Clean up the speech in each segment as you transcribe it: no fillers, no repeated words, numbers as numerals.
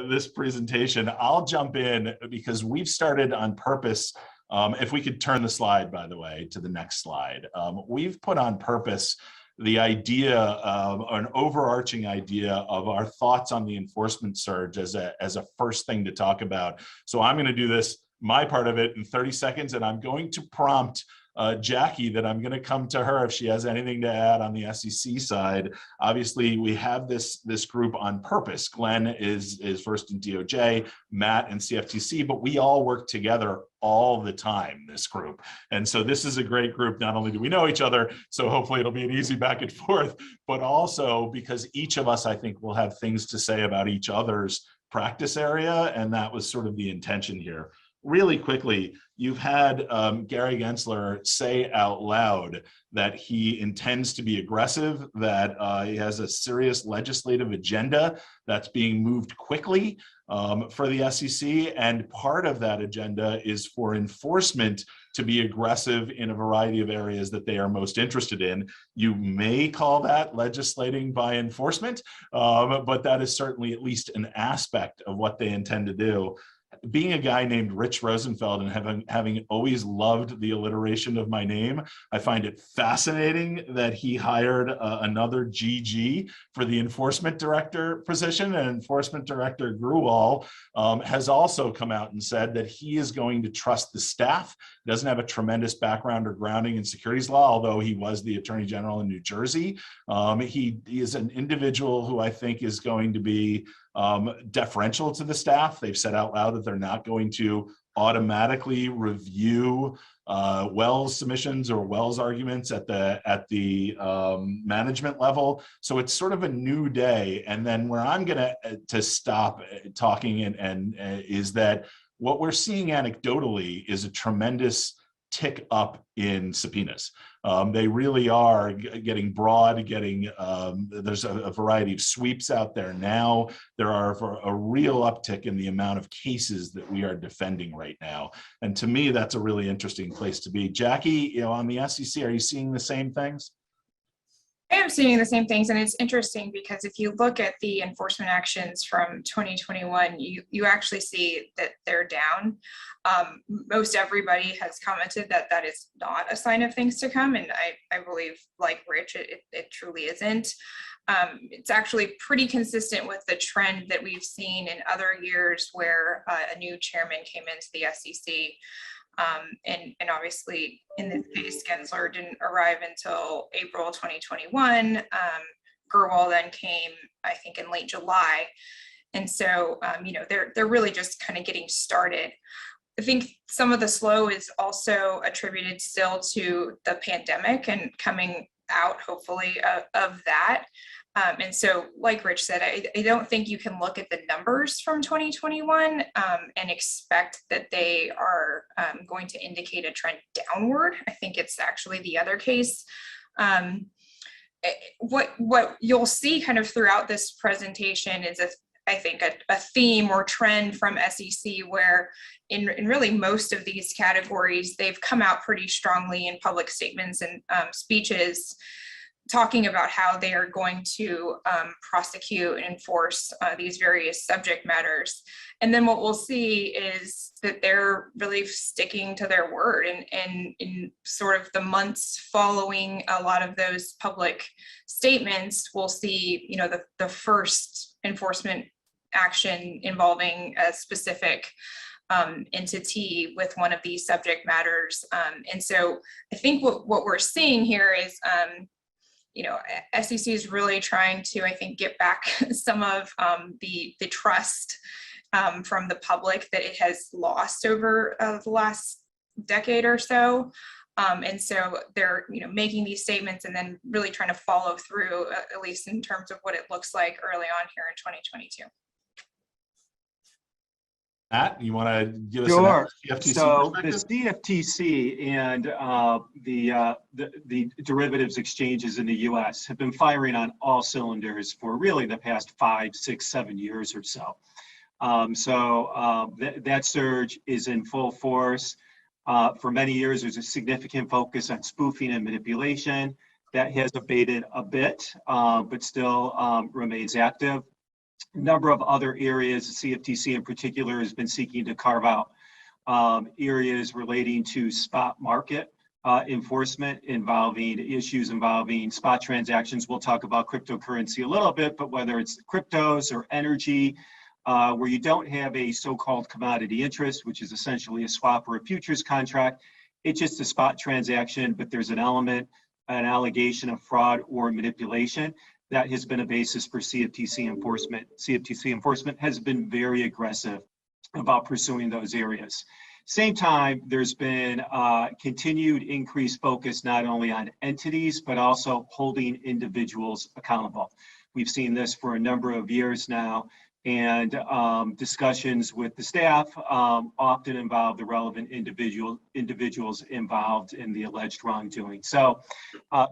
this presentation. I'll jump in because we've started on purpose. If we could turn the slide, by the way, to the next slide. We've put on purpose the idea of an overarching idea of our thoughts on the enforcement surge as a first thing to talk about. So I'm going to do this, my part of it, in 30 seconds, and I'm going to prompt Jackie that I'm going to come to her if she has anything to add on the SEC side. Obviously, we have this group on purpose. Glenn is first in DOJ, Matt in CFTC, but we all work together all the time, this group. And so this is a great group. Not only do we know each other, so hopefully it'll be an easy back and forth, but also because each of us, I think, will have things to say about each other's practice area, and that was sort of the intention here. Really quickly, you've had Gary Gensler say out loud that he intends to be aggressive, that he has a serious legislative agenda that's being moved quickly for the SEC. And part of that agenda is for enforcement to be aggressive in a variety of areas that they are most interested in. You may call that legislating by enforcement, but that is certainly at least an aspect of what they intend to do. Being a guy named Rich Rosenfeld and having always loved the alliteration of my name, I find it fascinating that he hired another GG for the enforcement director position. And enforcement director Gruwal has also come out and said that he is going to trust the staff. He doesn't have a tremendous background or grounding in securities law, although he was the attorney general in New Jersey. He is an individual who I think is going to be deferential to the staff. They've said out loud that they're not going to automatically review Wells submissions or Wells arguments at the management level. So it's sort of a new day. And then where I'm going to stop talking and is that what we're seeing anecdotally is a tremendous tick up in subpoenas. They really are getting broad, there's a variety of sweeps out there now. There are a real uptick in the amount of cases that we are defending right now. And to me, that's a really interesting place to be. Jackie, on the SEC, are you seeing the same things? I am seeing the same things, and it's interesting because if you look at the enforcement actions from 2021, you actually see that they're down. Most everybody has commented that that is not a sign of things to come, and I believe, like Rich, it truly isn't. It's actually pretty consistent with the trend that we've seen in other years where a new chairman came into the SEC. And obviously in this case, Gensler didn't arrive until April 2021. Gerwal then came, I think, in late July. And so, they're really just kind of getting started. I think some of the slow is also attributed still to the pandemic and coming out, hopefully, of that. And so, like Rich said, I don't think you can look at the numbers from 2021 and expect that they are going to indicate a trend downward. I think it's actually the other case. What you'll see kind of throughout this presentation is I think a theme or trend from SEC where in really most of these categories, they've come out pretty strongly in public statements and speeches talking about how they are going to prosecute and enforce these various subject matters. And then what we'll see is that they're really sticking to their word, and in sort of the months following a lot of those public statements, we'll see, the first enforcement action involving a specific entity with one of these subject matters. And so I think what we're seeing here is SEC is really trying to, I think, get back some of the trust from the public that it has lost over the last decade or so. And so they're, making these statements and then really trying to follow through, at least in terms of what it looks like early on here in 2022. Matt, you want to give us sure. an CFTC So the CFTC and the derivatives exchanges in the U.S. have been firing on all cylinders for really the past 5, 6, 7 years or so. That surge is in full force. For many years, there's a significant focus on spoofing and manipulation. That has abated a bit, but still remains active. A number of other areas, the CFTC in particular has been seeking to carve out areas relating to spot market enforcement involving issues involving spot transactions. We'll talk about cryptocurrency a little bit, but whether it's cryptos or energy, where you don't have a so-called commodity interest, which is essentially a swap or a futures contract, it's just a spot transaction, but there's an allegation of fraud or manipulation. That has been a basis for CFTC enforcement. CFTC enforcement has been very aggressive about pursuing those areas. Same time, there's been continued increased focus not only on entities, but also holding individuals accountable. We've seen this for a number of years now, and discussions with the staff often involve the relevant individuals involved in the alleged wrongdoing. So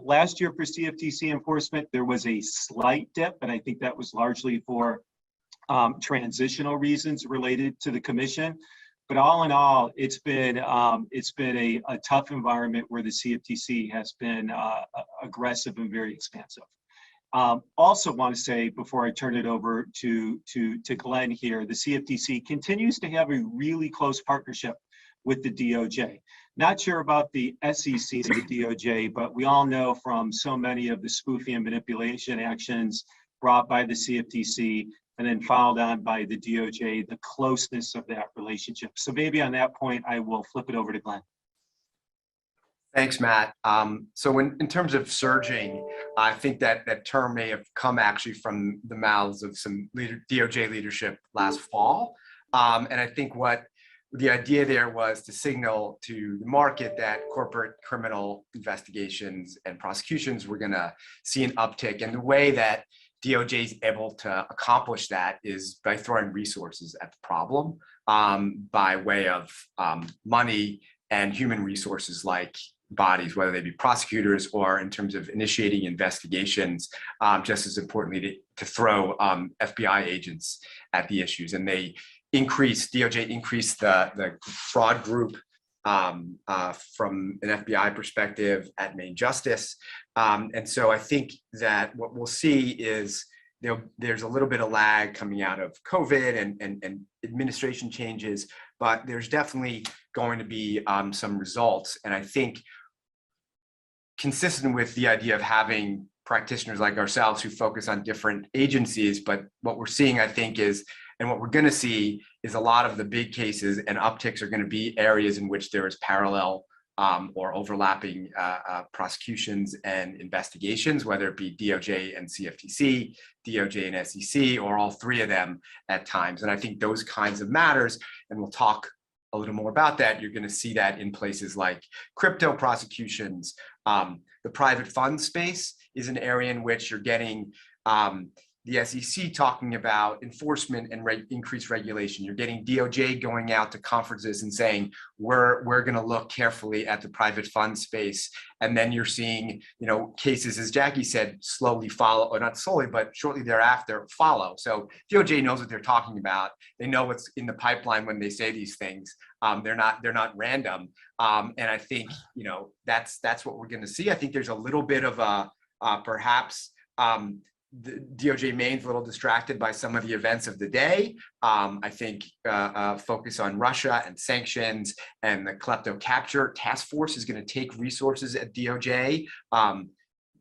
last year for CFTC enforcement, there was a slight dip, but I think that was largely for transitional reasons related to the commission. But all in all, it's been a tough environment where the CFTC has been aggressive and very expansive. Also want to say, before I turn it over to Glenn here, the CFTC continues to have a really close partnership with the DOJ. Not sure about the SEC and the DOJ, but we all know from so many of the spoofing and manipulation actions brought by the CFTC and then followed on by the DOJ, the closeness of that relationship. So maybe on that point, I will flip it over to Glenn. Thanks, Matt. So in terms of surging, I think that term may have come actually from the mouths of some DOJ leadership last fall. And I think what the idea there was to signal to the market that corporate criminal investigations and prosecutions were going to see an uptick. And the way that DOJ is able to accomplish that is by throwing resources at the problem by way of money and human resources like bodies, whether they be prosecutors or in terms of initiating investigations, just as importantly to throw FBI agents at the issues. And DOJ increased the fraud group from an FBI perspective at Main Justice. And so I think that what we'll see is there's a little bit of lag coming out of COVID and administration changes, but there's definitely going to be some results. And I think consistent with the idea of having practitioners like ourselves who focus on different agencies, but what we're seeing, I think, is, and what we're going to see is a lot of the big cases and upticks are going to be areas in which there is parallel or overlapping prosecutions and investigations, whether it be DOJ and CFTC, DOJ and SEC, or all three of them at times. And I think those kinds of matters, and we'll talk a little more about that, you're going to see that in places like crypto prosecutions. The private fund space is an area in which you're getting the SEC talking about enforcement and increased regulation. You're getting DOJ going out to conferences and saying, we're going to look carefully at the private fund space. And then you're seeing, cases, as Jackie said, slowly follow, or not slowly, but shortly thereafter follow. So DOJ knows what they're talking about. They know what's in the pipeline when they say these things. They're not random. And I think, that's what we're going to see. I think there's a little bit of a perhaps the DOJ Main's a little distracted by some of the events of the day. I think focus on Russia and sanctions and the klepto capture task force is going to take resources at DOJ.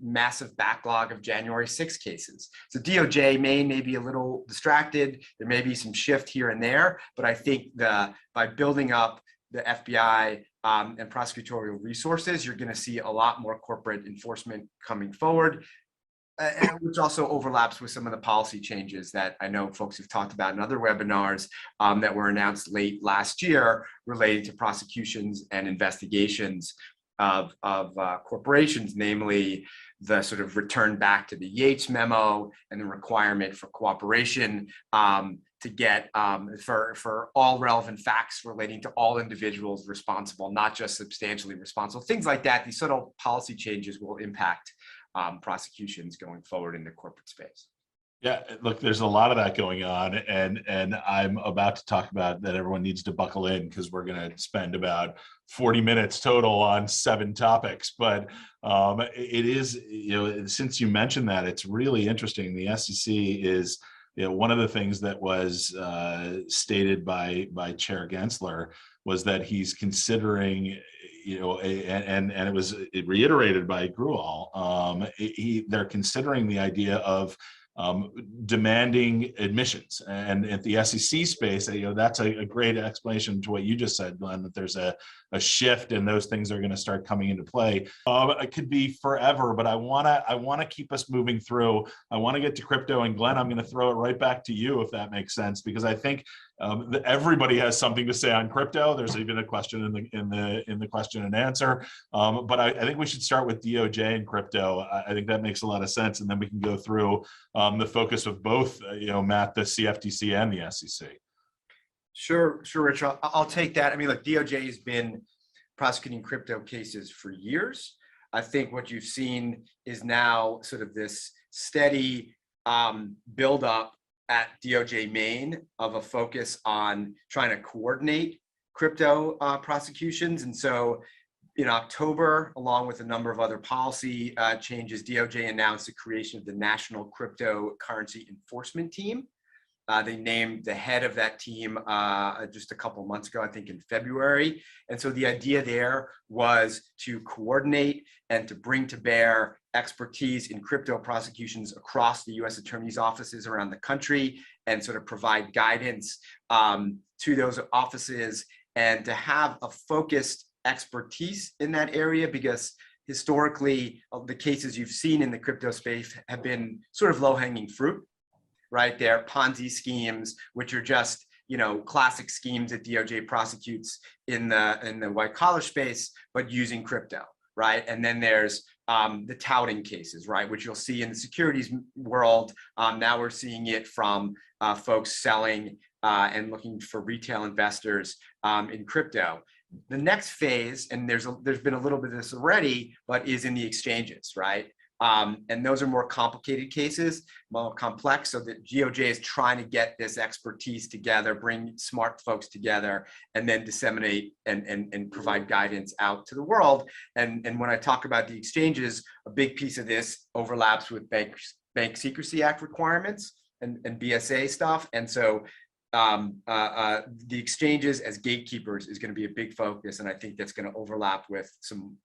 Massive backlog of January 6 cases. So DOJ may be a little distracted. There may be some shift here and there, but I think by building up the FBI and prosecutorial resources, you're going to see a lot more corporate enforcement coming forward. Which also overlaps with some of the policy changes that I know folks have talked about in other webinars that were announced late last year related to prosecutions and investigations of corporations, namely the sort of return back to the Yates memo and the requirement for cooperation to get for all relevant facts relating to all individuals responsible, not just substantially responsible. Things like that, these sort of policy changes will impact prosecutions going forward in the corporate space. Yeah, look, there's a lot of that going on, and I'm about to talk about that. Everyone needs to buckle in because we're going to spend about 40 minutes total on 7 topics. But it is, since you mentioned that, it's really interesting. The SEC is one of the things that was stated by Chair Gensler was that he's considering, and it was reiterated by Gruel, they're considering the idea of demanding admissions. And at the SEC space, that's a great explanation to what you just said, Glenn, that there's a shift and those things are going to start coming into play. It could be forever, but I want to keep us moving through. I want to get to crypto, and Glenn, I'm going to throw it right back to you if that makes sense, because I think everybody has something to say on crypto. There's even a question in the question and answer, but I think we should start with DOJ and crypto. I think that makes a lot of sense, and then we can go through the focus of both, Matt, the CFTC and the SEC. Sure, Rich. I'll take that. I mean, look, DOJ has been prosecuting crypto cases for years. I think what you've seen is now sort of this steady buildup at DOJ Maine of a focus on trying to coordinate crypto prosecutions. And so in October, along with a number of other policy changes, DOJ announced the creation of the National Cryptocurrency Enforcement Team. They named the head of that team just a couple months ago, I think in February. And so the idea there was to coordinate and to bring to bear expertise in crypto prosecutions across the U.S. attorney's offices around the country and sort of provide guidance to those offices and to have a focused expertise in that area, because historically the cases you've seen in the crypto space have been sort of low-hanging fruit. Right, they're Ponzi schemes, which are just classic schemes that DOJ prosecutes in the white collar space, but using crypto, right? And then there's the touting cases, right, which you'll see in the securities world. Now we're seeing it from folks selling and looking for retail investors in crypto. The next phase, and there's been a little bit of this already, but is in the exchanges, right? And those are more complicated cases, more complex. So the DOJ is trying to get this expertise together, bring smart folks together, and then disseminate and provide guidance out to the world. And when I talk about the exchanges, a big piece of this overlaps with Bank Secrecy Act requirements and BSA stuff. And so the exchanges as gatekeepers is going to be a big focus, and I think that's going to overlap with some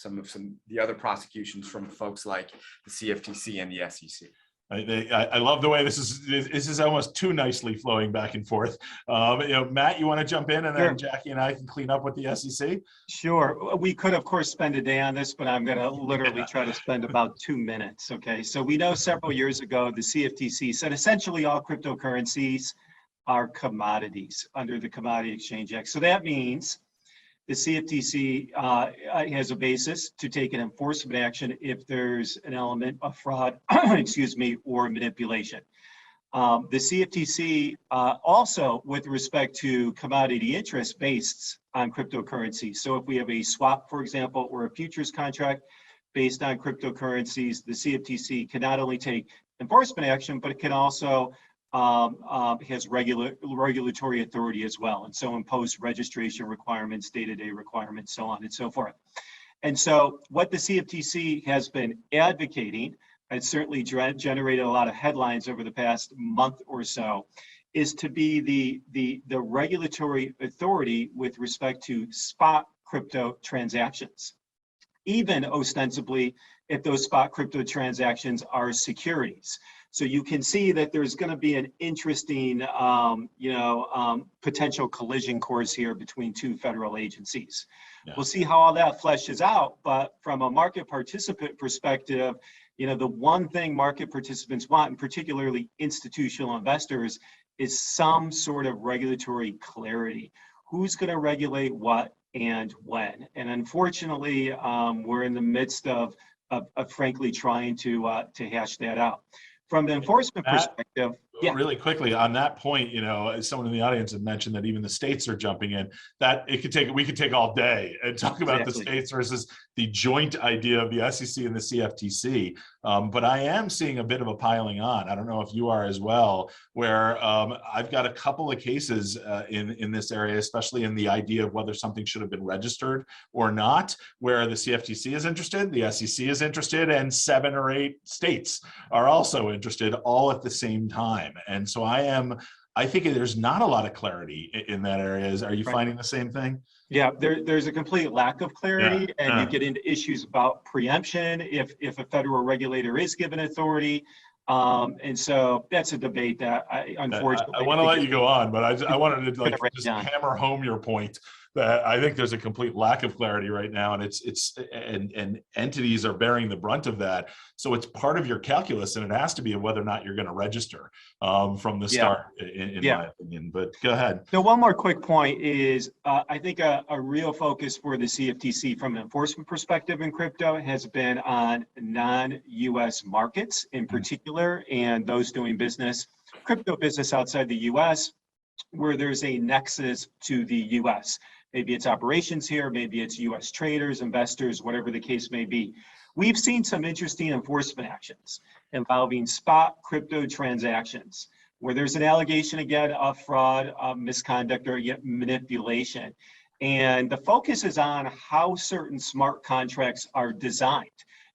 of the other prosecutions from folks like the CFTC and the SEC. I love the way this is almost too nicely flowing back and forth. Matt, you want to jump in, and then Jackie and I can clean up with the SEC? Sure. We could, of course, spend a day on this, but I'm going to literally try to spend about 2 minutes. Okay. So we know several years ago, the CFTC said essentially all cryptocurrencies are commodities under the Commodity Exchange Act. So that means the CFTC has a basis to take an enforcement action if there's an element of fraud, or manipulation. The CFTC also, with respect to commodity interest based on cryptocurrencies. So if we have a swap, for example, or a futures contract based on cryptocurrencies, the CFTC can not only take enforcement action, but it can also has regulatory authority as well, and so impose registration requirements, day-to-day requirements, so on and so forth. And so what the CFTC has been advocating, and certainly generated a lot of headlines over the past month or so, is to be the regulatory authority with respect to spot crypto transactions, even ostensibly if those spot crypto transactions are securities. So you can see that there's going to be an interesting, potential collision course here between two federal agencies. Yeah. We'll see how all that fleshes out. But from a market participant perspective, the one thing market participants want, and particularly institutional investors, is some sort of regulatory clarity. Who's going to regulate what and when? And unfortunately, we're in the midst of frankly trying to hash that out. From the enforcement perspective, really quickly on that point, someone in the audience had mentioned that even the states are jumping in. That we could take all day and talk about the states versus the joint idea of the SEC and the CFTC. But I am seeing a bit of a piling on. I don't know if you are as well, where I've got a couple of cases in this area, especially in the idea of whether something should have been registered or not, where the CFTC is interested, the SEC is interested, and 7 or 8 states are also interested all at the same time. And so I think there's not a lot of clarity in that area. Are you finding the same thing? Yeah, there's a complete lack of clarity, and you get into issues about preemption if a federal regulator is given authority. And so that's a debate that unfortunately. I want to let you go on, but I wanted to just down. hammer home your point that I think there's a complete lack of clarity right now, and entities are bearing the brunt of that. So it's part of your calculus, and it has to be whether or not you're going to register from the start, in my opinion. But go ahead. So one more quick point is I think a real focus for the CFTC from an enforcement perspective in crypto has been on non-US markets in particular, and those doing crypto business outside the US, where there's a nexus to the US. Maybe it's operations here, maybe it's US traders, investors, whatever the case may be. We've seen some interesting enforcement actions involving spot crypto transactions, where there's an allegation again of fraud, misconduct, or yet manipulation. And the focus is on how certain smart contracts are designed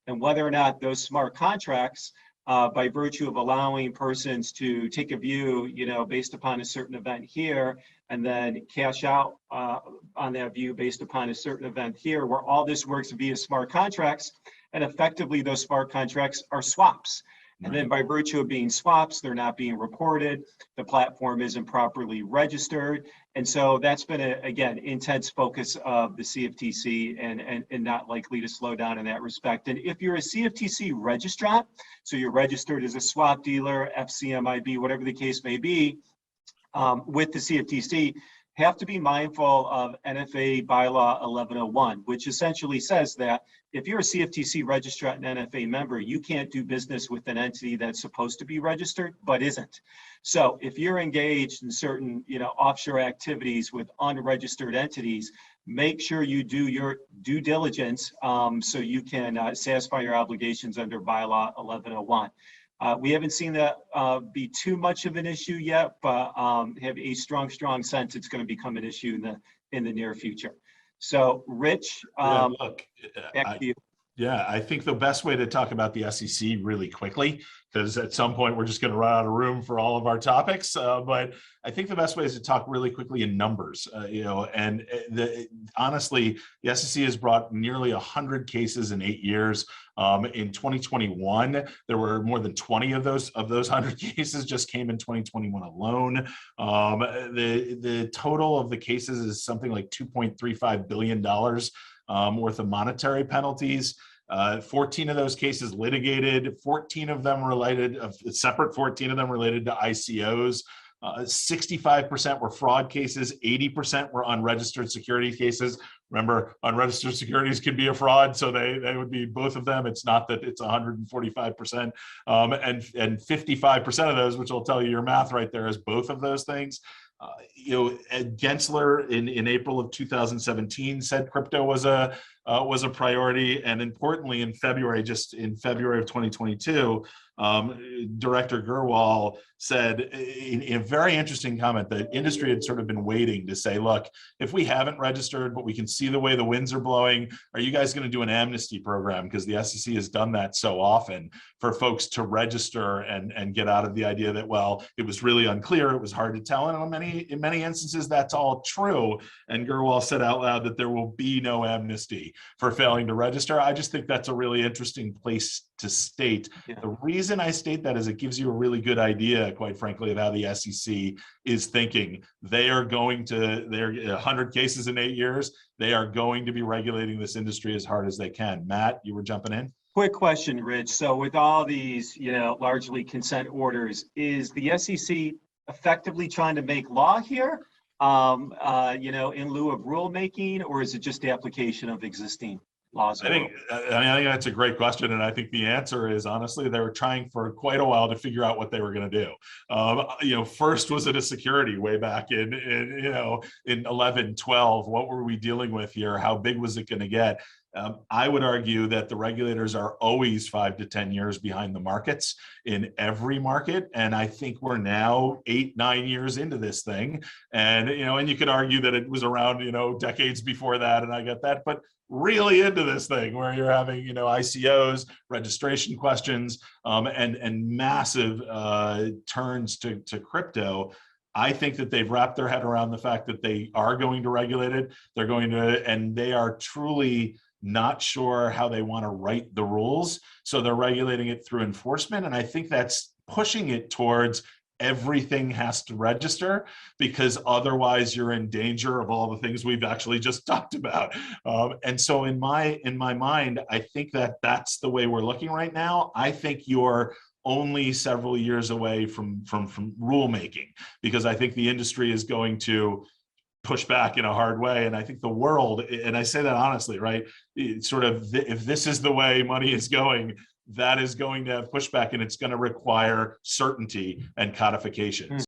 and whether or not those smart contracts, by virtue of allowing persons to take a view, based upon a certain event here, and then cash out on that view based upon a certain event here, where all this works via smart contracts, and effectively those smart contracts are swaps. And then by virtue of being swaps, they're not being reported, the platform isn't properly registered. And so that's been, again, intense focus of the CFTC and not likely to slow down in that respect. And if you're a CFTC registrant, so you're registered as a swap dealer, FCMIB, whatever the case may be, with the CFTC, have to be mindful of NFA bylaw 1101, which essentially says that if you're a CFTC registrant and NFA member, you can't do business with an entity that's supposed to be registered but isn't. So if you're engaged in certain, offshore activities with unregistered entities, make sure you do your due diligence so you can satisfy your obligations under bylaw 1101. We haven't seen that be too much of an issue yet, but have a strong sense it's going to become an issue in the near future. So, Rich, back to you. Yeah, I think the best way to talk about the SEC really quickly, because at some point we're just going to run out of room for all of our topics. But I think the best way is to talk really quickly in numbers. Honestly, the SEC has brought nearly 100 cases in 8 years. In 2021, there were more than 20 of those 100 cases just came in 2021 alone. The total of the cases is something like $2.35 billion worth of monetary penalties. 14 of those cases litigated, 14 of them related to ICOs. 65% were fraud cases, 80% were unregistered security cases. Remember, unregistered securities can be a fraud, so they would be both of them. It's not that it's 145%. And 55% of those, which will tell you your math right there, is both of those things. Gensler in April of 2017 said crypto was a priority, and importantly, in February of 2022, Director Gerwal said in a very interesting comment that industry had sort of been waiting to say, look, if we haven't registered, but we can see the way the winds are blowing, are you guys going to do an amnesty program? Because the SEC has done that so often for folks to register and get out of the idea that, well, it was really unclear, it was hard to tell. And in many instances, that's all true. And Gerwal said out loud that there will be no amnesty for failing to register. I just think that's a really interesting place to state. Yeah. The reason I state that is it gives you a really good idea, quite frankly, of how the SEC is thinking. They're 100 cases in 8 years. They are going to be regulating this industry as hard as they can. Matt, you were jumping in? Quick question, Rich. So with all these, largely consent orders, is the SEC effectively trying to make law here, in lieu of rulemaking, or is it just the application of existing laws? I think that's a great question, and I think the answer is, honestly, they were trying for quite a while to figure out what they were going to do. First, was it a security way back in 11, 12? What were we dealing with here? How big was it going to get? I would argue that the regulators are always 5 to 10 years behind the markets in every market. And I think we're now 8, 9 years into this thing. And, and you could argue that it was around, decades before that. And I get that, but really into this thing where you're having, ICOs, registration questions, and massive turns to crypto. I think that they've wrapped their head around the fact that they are going to regulate it. They're going to, and they are truly not sure how they want to write the rules. So they're regulating it through enforcement. And I think that's pushing it towards everything has to register, because otherwise you're in danger of all the things we've actually just talked about. And so in my mind, I think that that's the way we're looking right now. I think you're only several years away from rulemaking, because I think the industry is going to push back in a hard way. And I think the world, and I say that honestly, right, sort of, if this is the way money is going, that is going to have pushback, and it's going to require certainty and codification.